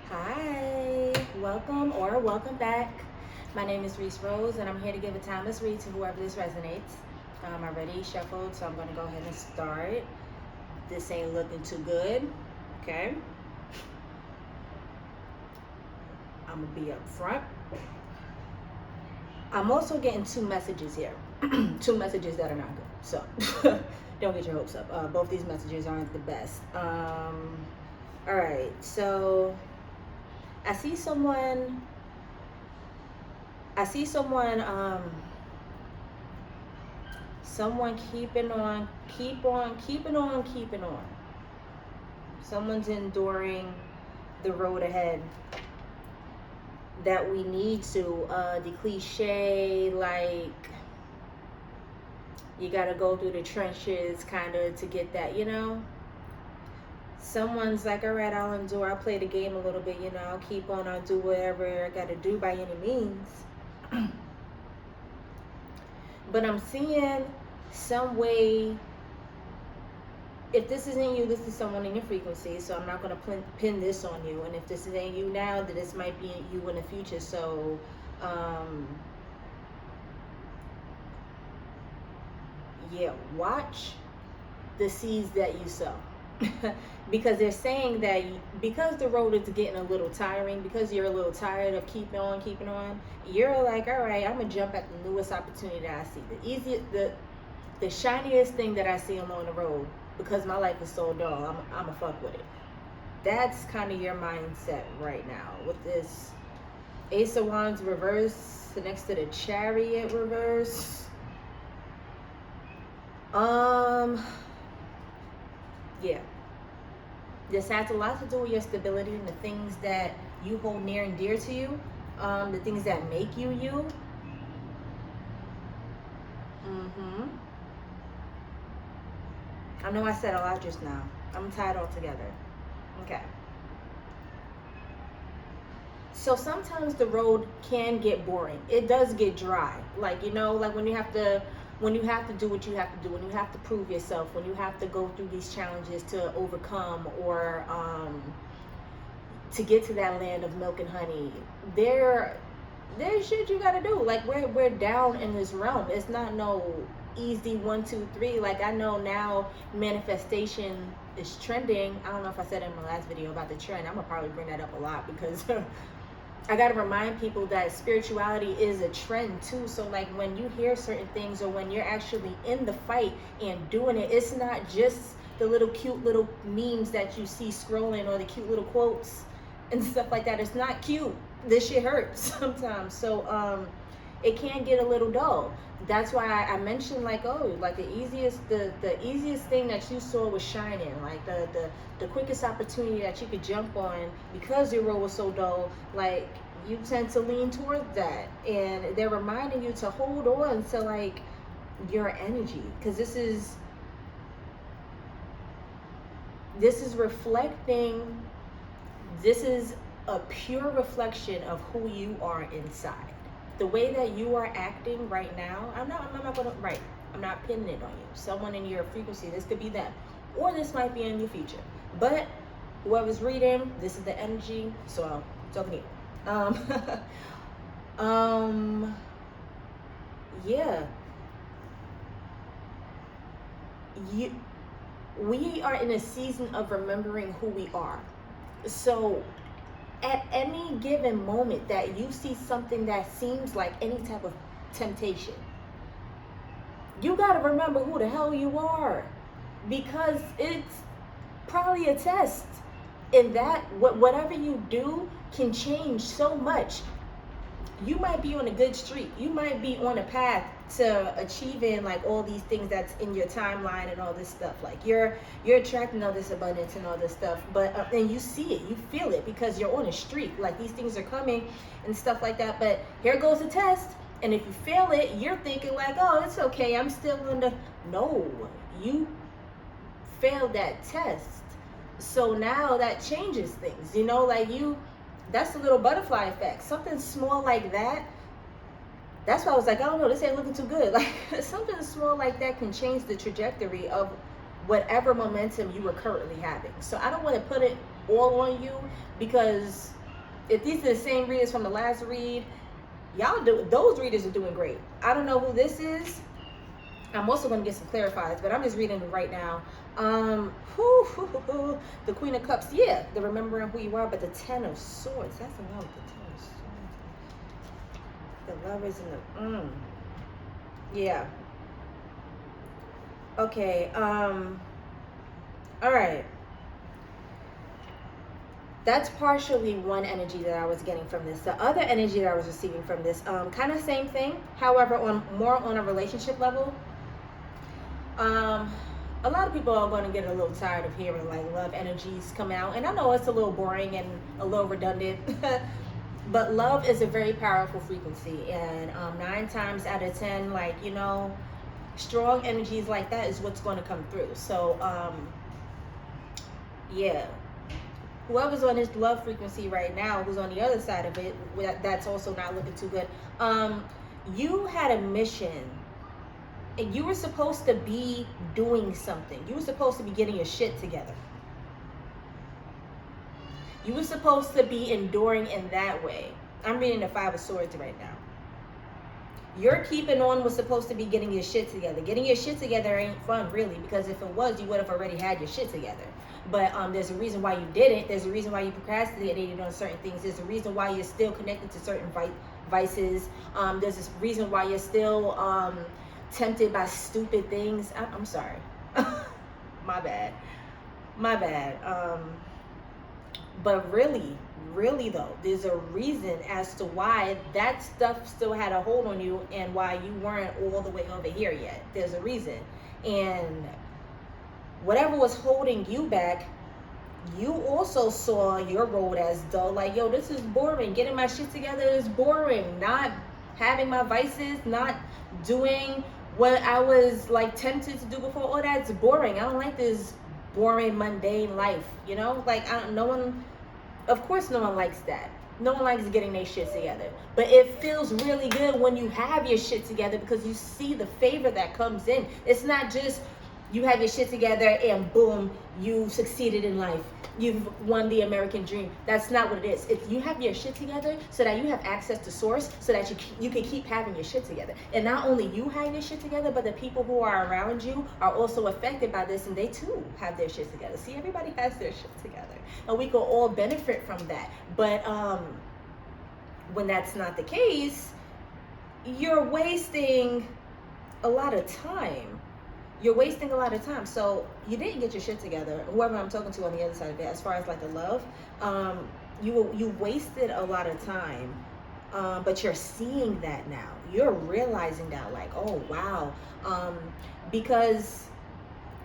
Hi, welcome back. My name is Reese Rose, and I'm here to give a timeless read to whoever this resonates. I already shuffled, so I'm going to go ahead and start. This ain't looking too good, okay? I'm going to be up front. I'm also getting two messages here, two messages that are not good, so don't get your hopes up. Both these messages aren't the best. All right, so I see someone. I see someone keeping on. Someone's enduring the road ahead that we need to. The cliche, like, you gotta go through the trenches kind of to get that. Someone's like, all right, I'll endure, I'll play the game a little bit, I'll keep on, I'll do whatever I gotta do by any means. But I'm seeing some way, if this isn't you, this is someone in your frequency, so I'm not going to pin this on you. And if this isn't you now, then this might be you in the future. So yeah, watch the seeds that you sow. Because they're saying that because the road is getting a little tiring, because you're a little tired of keeping on, you're like, all right, I'm gonna jump at the newest opportunity that I see, the easiest, the shiniest thing that I see along the road, because my life is so dull. I'm a fuck with it. That's kind of your mindset right now with this Ace of Wands reverse next to the Chariot reverse. Yeah, this has a lot to do with your stability and the things that you hold near and dear to you, the things that make you you. I know I said a lot just now. I'm tied all together. Okay. So sometimes the road can get boring. It does get dry. Like, like when you have to do what you have to do, when you have to prove yourself, when you have to go through these challenges to overcome, or to get to that land of milk and honey, there's shit you gotta do. Like, we're down in this realm. It's not no easy 1, 2, 3. Like, I know now manifestation is trending. I don't know if I said it in my last video about the trend. I'm gonna probably bring that up a lot, because I got to remind people that spirituality is a trend too. So like, when you hear certain things, or when you're actually in the fight and doing it, it's not just the little cute little memes that you see scrolling, or the cute little quotes and stuff like that. It's not cute. This shit hurts sometimes. So it can get a little dull. That's why I mentioned, like, the easiest thing that you saw was shining, like the quickest opportunity that you could jump on, because your road was so dull. Like, you tend to lean towards that, and they're reminding you to hold on to, like, your energy, because this is reflecting. This is a pure reflection of who you are inside. The way that you are acting right now, I'm not pinning it on you. Someone in your frequency, this could be them, or this might be in your future. But whoever's reading, this is the energy, so I'm talking to you. Yeah. We are in a season of remembering who we are. So at any given moment that you see something that seems like any type of temptation, you got to remember who the hell you are, because it's probably a test. And that whatever you do can change so much. You might be on a good streak. You might be on a path to achieving, like, all these things that's in your timeline and all this stuff. Like, you're attracting all this abundance and all this stuff, but and you see it, you feel it, because you're on a streak. Like, these things are coming and stuff like that. But here goes the test, and if you fail it, you're thinking like, oh, it's okay, I'm still in the. No, you failed that test. So now that changes things. Like, that's the little butterfly effect. Something small like that. That's why I was like, I don't know, this ain't looking too good. Like, something small like that can change the trajectory of whatever momentum you were currently having. So I don't want to put it all on you, because If these are the same readers from the last read, those readers are doing great. I don't know who this is. I'm also going to get some clarifiers, but I'm just reading it right now. The Queen of Cups, yeah, the remembering who you are, but the Ten of Swords, that's another, the Ten of Swords. The Lovers and the, yeah. Okay, all right. That's partially one energy that I was getting from this. The other energy that I was receiving from this, kind of same thing, however, on more on a relationship level. A lot of people are going to get a little tired of hearing like love energies come out, and I know it's a little boring and a little redundant, but love is a very powerful frequency, and 9 times out of 10, like, you know, strong energies like that is what's going to come through. So yeah, whoever's on this love frequency right now, who's on the other side of it, that's also not looking too good. You had a mission, and you were supposed to be doing something. You were supposed to be getting your shit together. You were supposed to be enduring in that way. I'm reading the 5 of Swords right now. Your keeping on was supposed to be getting your shit together. Getting your shit together ain't fun, really, because if it was, you would have already had your shit together. But there's a reason why you didn't. There's a reason why you procrastinated on certain things. There's a reason why you're still connected to certain vices. There's a reason why you're still tempted by stupid things. I'm sorry. My bad. But really though, there's a reason as to why that stuff still had a hold on you and why you weren't all the way over here yet. There's a reason. And whatever was holding you back, you also saw your road as dull. Like, yo, this is boring. Getting my shit together is boring. Not having my vices, not doing what I was like tempted to do before, oh, that's boring. I don't like this boring, mundane life, you know? Like, of course no one likes that. No one likes getting their shit together. But it feels really good when you have your shit together because you see the favor that comes in. It's not just you have your shit together and boom, you succeeded in life. You've won the American dream. That's not what it is. It's you have your shit together so that you have access to source so that you can keep having your shit together. And not only you have your shit together, but the people who are around you are also affected by this and they too have their shit together. See, everybody has their shit together. And we can all benefit from that. But when that's not the case, you're wasting a lot of time. So you didn't get your shit together. Whoever I'm talking to on the other side of it, as far as like the love, you wasted a lot of time. But you're seeing that now. You're realizing that, like, oh wow, because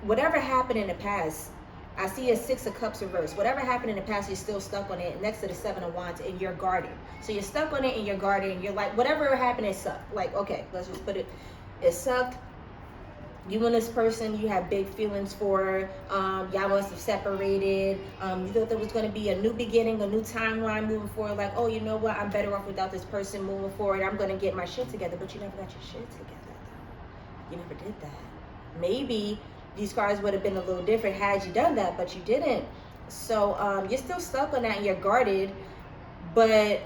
whatever happened in the past, I see a 6 of Cups reversed. Whatever happened in the past, you're still stuck on it next to the 7 of Wands and you're guarding. So you're stuck on it and you're guarding. And you're like, whatever happened, it sucked. Like, okay, let's just put it. It sucked. You and this person, you have big feelings for. Y'all must have separated. You thought there was going to be a new beginning, a new timeline moving forward. Like, oh, you know what? I'm better off without this person moving forward. I'm going to get my shit together. But you never got your shit together, though. You never did that. Maybe these cards would have been a little different had you done that, but you didn't. So you're still stuck on that and you're guarded. But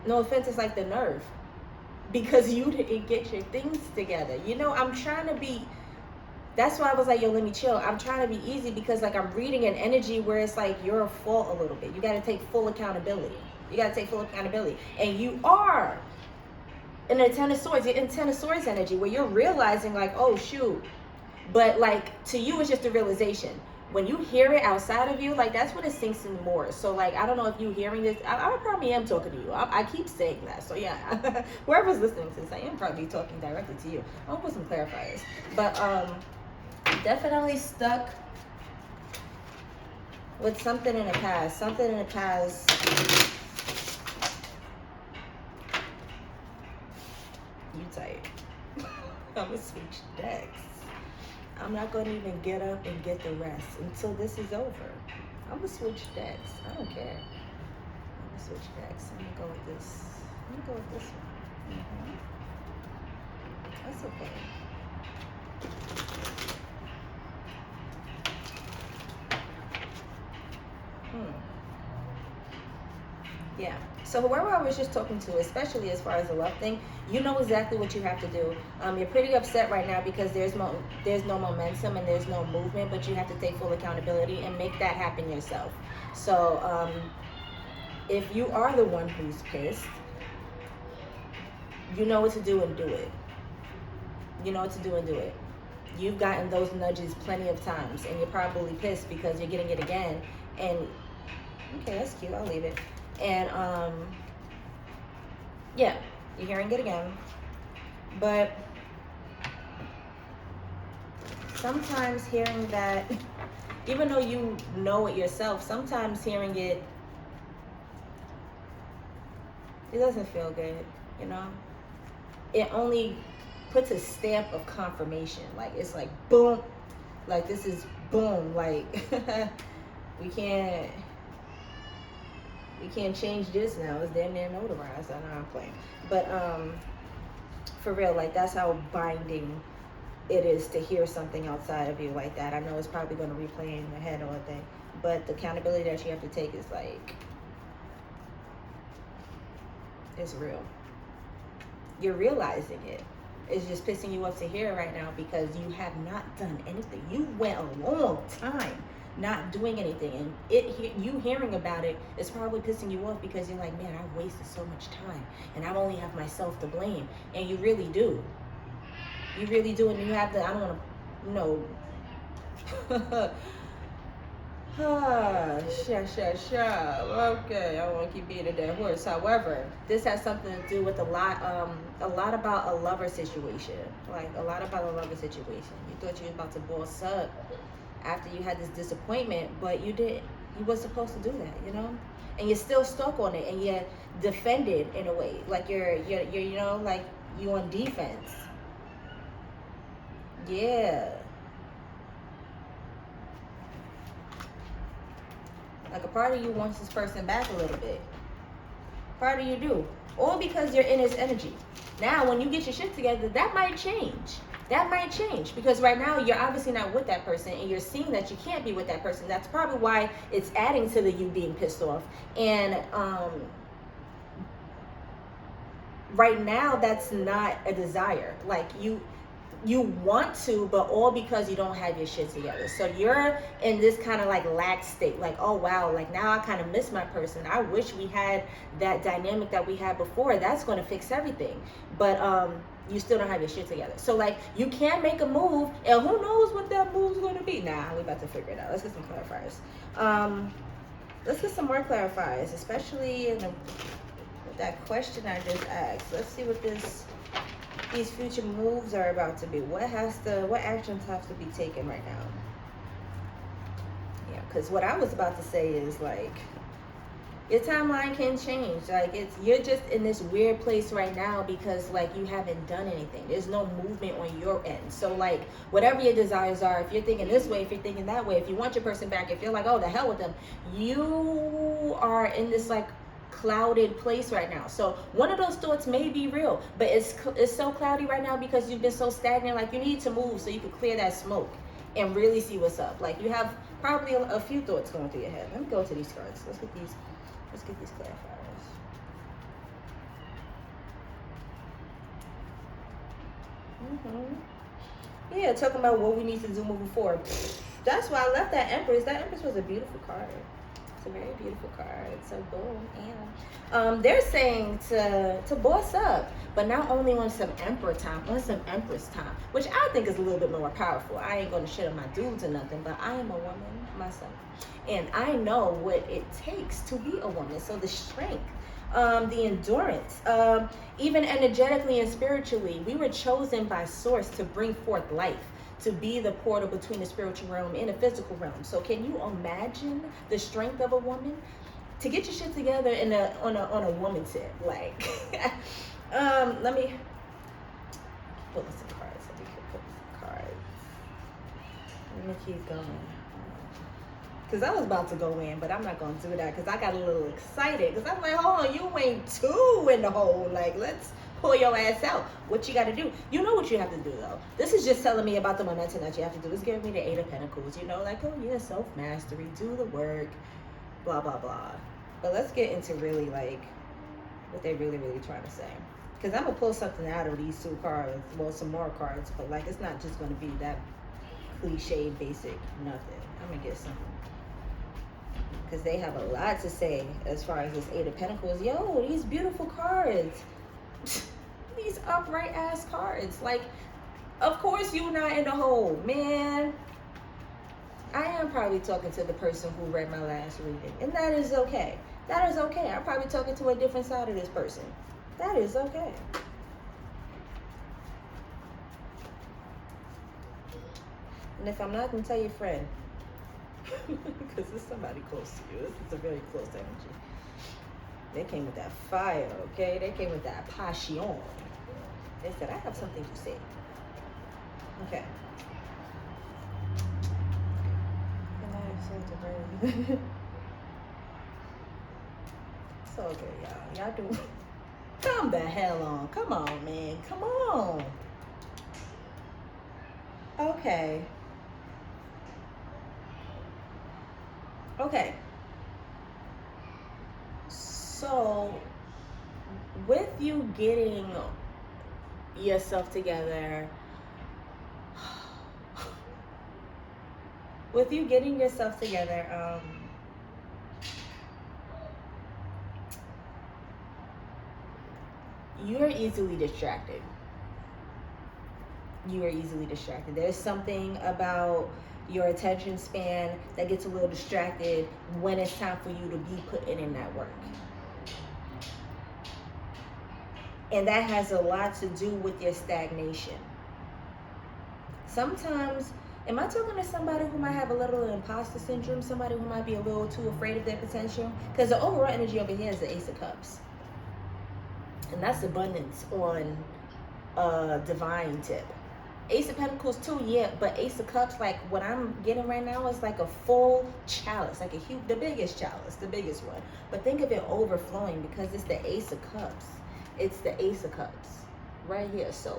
no offense, it's like the nerve. Because you didn't get your things together. You know, I'm trying to be, that's why I was like, yo, let me chill. I'm trying to be easy because like I'm reading an energy where it's like you're a fault a little bit. You got to take full accountability. And you are in the 10 of Swords. You're in 10 of Swords energy where you're realizing like, oh shoot. But like to you, it's just a realization. When you hear it outside of you, like that's when it sinks in more. So like, I don't know if you hearing this, I probably am talking to you. I keep saying that. So yeah, whoever's listening to this, I am probably talking directly to you. I'll put some clarifiers. But definitely stuck with something in the past. You tight. I'm gonna switch decks. I'm not going to even get up and get the rest until this is over. I'm going to switch decks. I don't care. I'm going to switch decks. I'm going to go with this. I'm going to go with this one. That's okay. Yeah. So whoever I was just talking to, especially as far as the love thing, you know exactly what you have to do. You're pretty upset right now because there's no momentum and there's no movement, but you have to take full accountability and make that happen yourself. So if you are the one who's pissed, you know what to do and do it. You know what to do and do it. You've gotten those nudges plenty of times, and you're probably pissed because you're getting it again. And okay, that's cute. I'll leave it. And yeah, you're hearing it again. But sometimes hearing that, even though you know it yourself, sometimes hearing it, it doesn't feel good, you know? It only puts a stamp of confirmation. Like, it's like, boom, like this is boom, like, we can't change this now. It's damn near notarized. I know I'm playing. But for real, like, that's how binding it is to hear something outside of you like that. I know it's probably going to replay in your head all day, but the accountability that you have to take is like, it's real. You're realizing it. It's just pissing you off to hear right now because you have not done anything. You went a long time not doing anything, and you hearing about it is probably pissing you off because you're like, man, I've wasted so much time and I only have myself to blame. And you really do. You really do. And you have to, I don't want to, okay, I won't keep beating a dead horse. However, this has something to do with a lot about a lover situation. Like, a lot about a lover situation. You thought you were about to boss up after you had this disappointment, but you didn't. You were supposed to do that, you know? And you're still stuck on it, and you're defended in a way. Like you're you know, like you're on defense. Yeah. Like, a part of you wants this person back a little bit. Part of you do. Or because you're in his energy. Now, when you get your shit together, that might change. That might change. Because right now, you're obviously not with that person. And you're seeing that you can't be with that person. That's probably why it's adding to the you being pissed off. And right now, that's not a desire. Like, you want to, but all because you don't have your shit together. So you're in this kind of like lax state, like, oh wow, like now I kind of miss my person. I wish we had that dynamic that we had before. That's going to fix everything. But you still don't have your shit together. So like, you can make a move, and who knows what that move's going to be. Nah, we about to figure it out. Let's get some clarifiers. Let's get some more clarifiers, especially in that question I just asked. Let's see what these future moves are about to be. What actions have to be taken right now? Yeah, because what I was about to say is, like, your timeline can change. Like, you're just in this weird place right now because, like, you haven't done anything. There's no movement on your end. So like, whatever your desires are, if you're thinking this way, if you're thinking that way, if you want your person back, if you're like, oh, the hell with them, you are in this like clouded place right now. So one of those thoughts may be real, but it's so cloudy right now because you've been so stagnant. Like, you need to move so you can clear that smoke and really see what's up. Like, you have probably a few thoughts going through your head. Let me go to these cards. Let's get these clarifiers. Yeah, talking about what we need to do moving forward. That's why I left that Empress. That Empress was a beautiful card. It's a very beautiful card. So boom, and they're saying to boss up, but not only on some Emperor time, on some Empress time, which I think is a little bit more powerful. I ain't gonna shit on my dudes or nothing, but I am a woman myself, and I know what it takes to be a woman. So the strength, the endurance, even energetically and spiritually, we were chosen by Source to bring forth life, to be the portal between the spiritual realm and the physical realm. So can you imagine the strength of a woman to get your shit together on a woman tip? Like, let me pull some cards. Let me keep going. Because I was about to go in, but I'm not going to do that because I got a little excited. Because I'm like, hold on, you ain't too in the hole. Like, let's pull your ass out. What you got to do? You know what you have to do, though. This is just telling me about the momentum that you have to do. It's giving me the 8 of Pentacles, you know, like, oh, yeah, self-mastery, do the work, blah, blah, blah. But let's get into really like what they really trying to say. Because I'm going to pull something out of these 2 cards. Well, some more cards. But like, it's not just going to be that cliche, basic, nothing. I'm going to get something. Because they have a lot to say as far as this 8 of Pentacles. Yo, these beautiful cards. These upright ass cards. Like, of course you're not in the hole, man. I am probably talking to the person who read my last reading. And that is okay. That is okay. I'm probably talking to a different side of this person. That is okay. And if I'm not going to tell your friend, because it's somebody close to you. This is a very close energy. They came with that fire, okay? They came with that passion. They said, I have something to say. Okay. It's all good, y'all. Y'all do. Come the hell on. Come on, man. Come on. Okay. Okay. So, with you getting yourself together, you are easily distracted. There's something about your attention span that gets a little distracted when it's time for you to be putting in that work. And that has a lot to do with your stagnation. Sometimes, am I talking to somebody who might have a little imposter syndrome? Somebody who might be a little too afraid of their potential? Because the overall energy over here is the Ace of Cups. And that's abundance on a divine tip. Ace of Pentacles too, yeah, but Ace of Cups, like what I'm getting right now is like a full chalice, like a huge, the biggest chalice, the biggest one. But think of it overflowing because it's the Ace of Cups. It's the Ace of Cups right here. So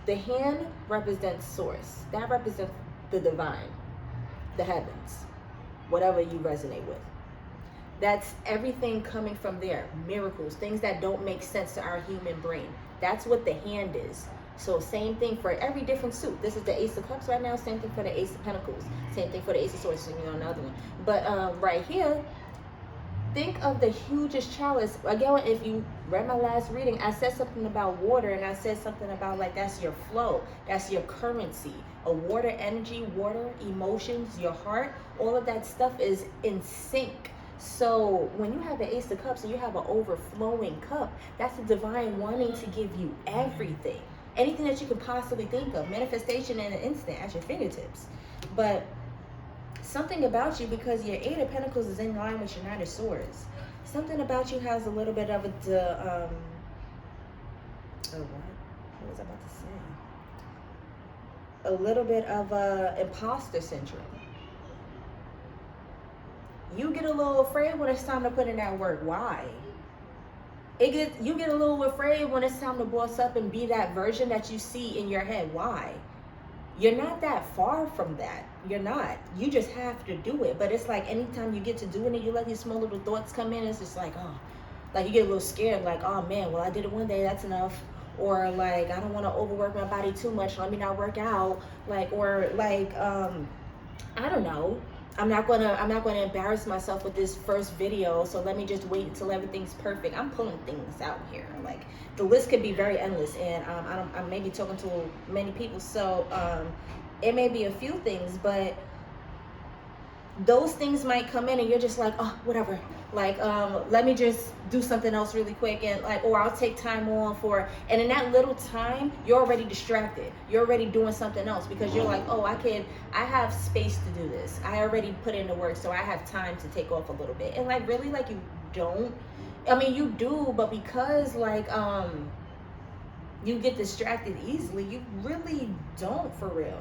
the hand represents source. That represents the divine, the heavens, whatever you resonate with. That's everything coming from there. Miracles, things that don't make sense to our human brain. That's what the hand is. So same thing for every different suit. This is the Ace of Cups right now. Same thing for the Ace of Pentacles. Same thing for the Ace of Swords, another one. But right here, think of the hugest chalice. Again, if you read my last reading, I said something about water, and I said something about like that's your flow. That's your currency. A water energy, water, emotions, your heart, all of that stuff is in sync. So when you have the Ace of Cups and you have an overflowing cup, that's the divine wanting to give you everything. Anything that you could possibly think of. Manifestation in an instant at your fingertips. But something about you, because your 8 of Pentacles is in line with your 9 of Swords, something about you has a little bit of what was I about to say? A little bit of imposter syndrome. You get a little afraid when it's time to put in that work. Why? You get a little afraid when it's time to boss up and be that version that you see in your head. Why? You're not that far from that. You're not. You just have to do it. But it's like anytime you get to doing it, you let these small little thoughts come in. It's just like, oh, like you get a little scared. Like, oh man, well I did it one day. That's enough. Or like, I don't want to overwork my body too much. Let me not work out. Like, or like, I don't know. I'm not gonna embarrass myself with this first video, so let me just wait until everything's perfect. I'm pulling things out here. Like the list could be very endless, and I may be talking to many people, so it may be a few things, but those things might come in and you're just like, oh, whatever. Like, let me just do something else really quick, and like, or I'll take time on for, and in that little time, you're already distracted. You're already doing something else because you're like, oh, I have space to do this. I already put in the work, so I have time to take off a little bit. And like, really, like you don't, I mean, you do, but because like, you get distracted easily, you really don't for real.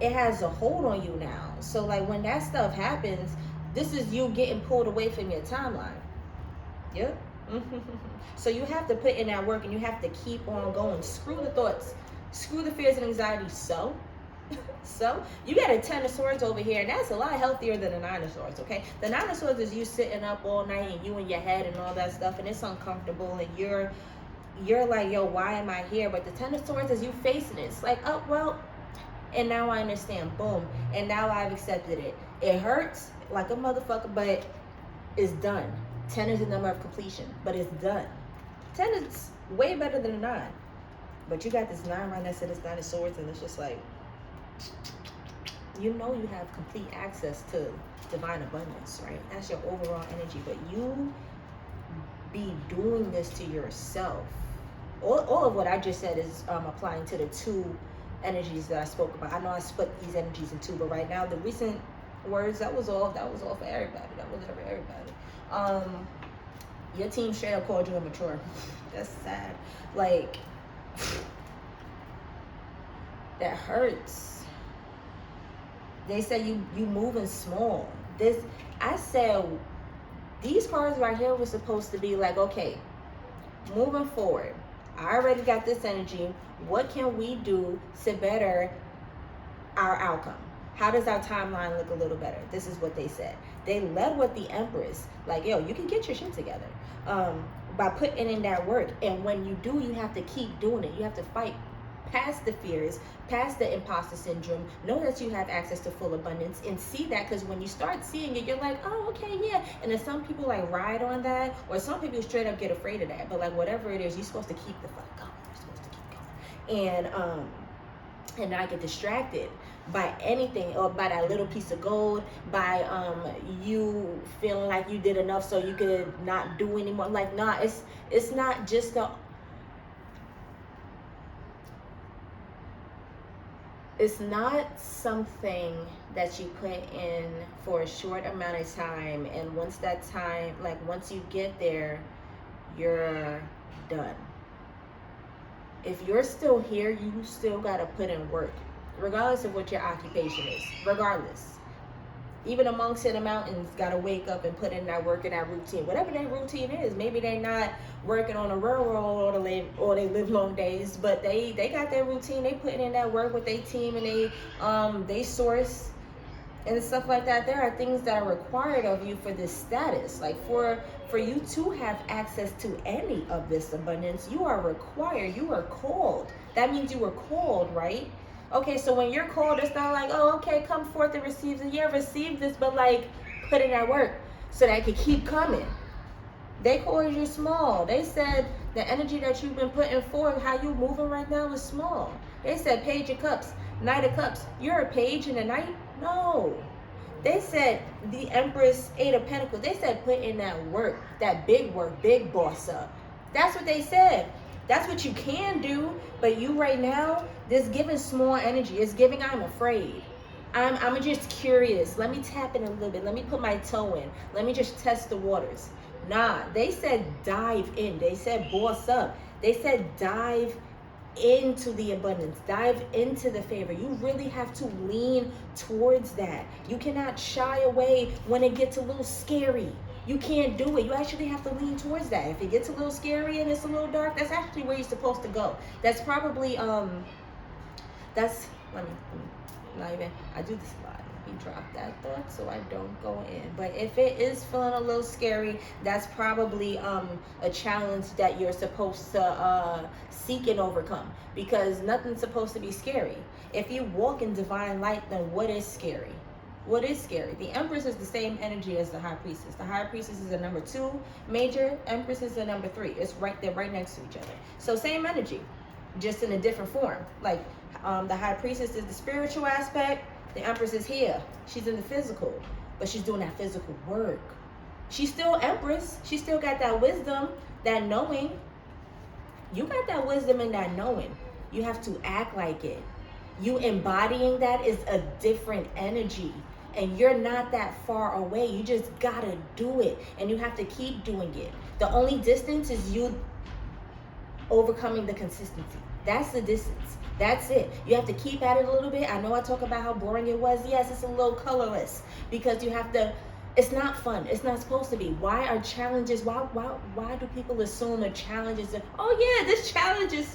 It has a hold on you now. So like when that stuff happens, this is you getting pulled away from your timeline. Yep. So you have to put in that work and you have to keep on going. Screw the thoughts, screw the fears and anxieties. So So you got a Ten of Swords over here, and that's a lot healthier than a Nine of Swords, okay? The Nine of Swords is you sitting up all night and you in your head and all that stuff, and it's uncomfortable, and you're like, yo, why am I here? But the Ten of Swords is you facing it. It's like, oh, well, and now I understand. Boom. And now I've accepted it. It hurts like a motherfucker, but it's done. 10 is the number of completion, but it's done. 10 is way better than a 9. But you got this 9 right next to this 9 of Swords, and it's just like, you know you have complete access to divine abundance, right? That's your overall energy. But you be doing this to yourself. All of what I just said is applying to the 2 energies that I spoke about. I know I split these energies in 2, but right now the recent words, that was all for everybody. That was for everybody. Your team straight up called you immature. That's sad. Like, that hurts. They said you moving small. I said these cards right here were supposed to be like, okay, moving forward, I already got this energy. What can we do to better our outcome? How does our timeline look a little better? This is what they said. They led with the Empress. Like, yo, you can get your shit together by putting in that work. And when you do, you have to keep doing it. You have to fight past the fears, past the imposter syndrome. Know that you have access to full abundance and see that, because when you start seeing it, you're like, oh, okay, yeah. And then some people like ride on that, or some people straight up get afraid of that. But like, whatever it is, you're supposed to keep the fuck going. You're supposed to keep going. And not get distracted by anything, or by that little piece of gold, by you feeling like you did enough so you could not do anymore. Like, nah, it's not just it's not something that you put in for a short amount of time, and once that time, like once you get there, you're done. If you're still here, you still gotta put in work, regardless of what your occupation is. Regardless, even a monks in the mountains gotta wake up and put in that work and that routine, whatever their routine is. Maybe they're not working on a railroad or they live long days, but they got their routine. They putting in that work with their team, and they source and stuff like that. There are things that are required of you for this status. Like for you to have access to any of this abundance, you are required, you are called. That means you were called, right? Okay, so when you're called, it's not like, oh, okay, come forth and receive it. Yeah, receive this, but like put in that work so that it can keep coming. They called you small. They said the energy that you've been putting forth, how you moving right now is small. They said Page of Cups, Knight of Cups. You're a page in the night? No. They said the Empress, 8 of Pentacles. They said put in that work, big work, big boss up. That's what they said. That's what you can do. But you right now, this giving small energy. It's giving I'm afraid. I'm just curious. Let me tap in a little bit. Let me put my toe in. Let me just test the waters. Nah, they said dive in. They said boss up. They said dive into the abundance, dive into the favor. You really have to lean towards that. You cannot shy away when it gets a little scary. You can't do it. You actually have to lean towards that. If it gets a little scary and it's a little dark, that's actually where you're supposed to go. That's probably that's let me not even, I do this a lot. Let me drop that thought so I don't go in. But if it is feeling a little scary, that's probably a challenge that you're supposed to seek and overcome, because nothing's supposed to be scary. If you walk in divine light, then what is scary? What is scary? The Empress is the same energy as the High Priestess. The High Priestess is a number 2 major. Empress is a number 3. It's right there, right next to each other. So same energy, just in a different form. Like the High Priestess is the spiritual aspect. The Empress is here. She's in the physical, but she's doing that physical work. She's still Empress. She still got that wisdom, that knowing. You got that wisdom and that knowing. You have to act like it. You embodying that is a different energy. And you're not that far away. You just gotta do it. And you have to keep doing it. The only distance is you overcoming the consistency. That's the distance. That's it. You have to keep at it a little bit. I know I talk about how boring it was. Yes, it's a little colorless because you have to, it's not fun. It's not supposed to be. Why are challenges, why do people assume a challenge is, oh yeah, this challenge is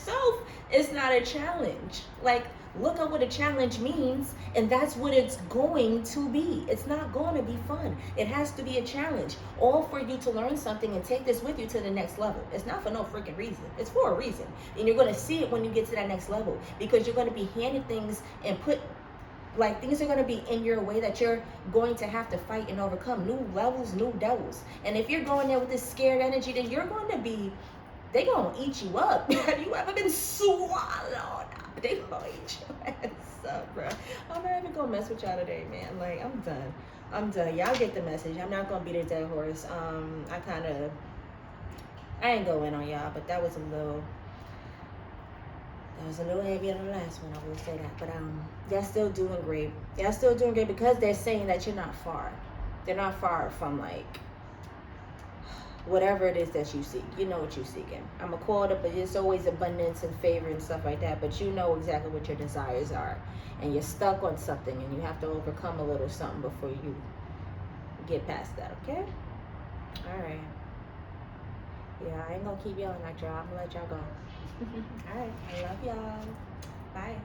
it's not a challenge. Like Look at what a challenge means, and that's what it's going to be. It's not going to be fun. It has to be a challenge, all for you to learn something and take this with you to the next level. It's not for no freaking reason. It's for a reason. And you're going to see it when you get to that next level, because you're going to be handed things and put, like, things are going to be in your way that you're going to have to fight and overcome. New levels, new devils. And if you're going there with this scared energy, then you're going to be, they gonna eat you up. Have you ever been swallowed? They gonna eat your ass up, bro. I'm not even gonna mess with y'all today, man. Like, I'm done. I'm done. Y'all get the message. I'm not gonna beat a dead horse. I ain't going on y'all, but that was a little heavier than the last one, I will say that. But y'all still doing great. Y'all still doing great, because they're saying that you're not far. They're not far from, like, whatever it is that you seek. You know what you're seeking. I'm going to call it up, but it's always abundance and favor and stuff like that. But you know exactly what your desires are. And you're stuck on something, and you have to overcome a little something before you get past that, okay? All right. Yeah, I ain't going to keep yelling at y'all. I'm going to let y'all go. All right. I love y'all. Bye.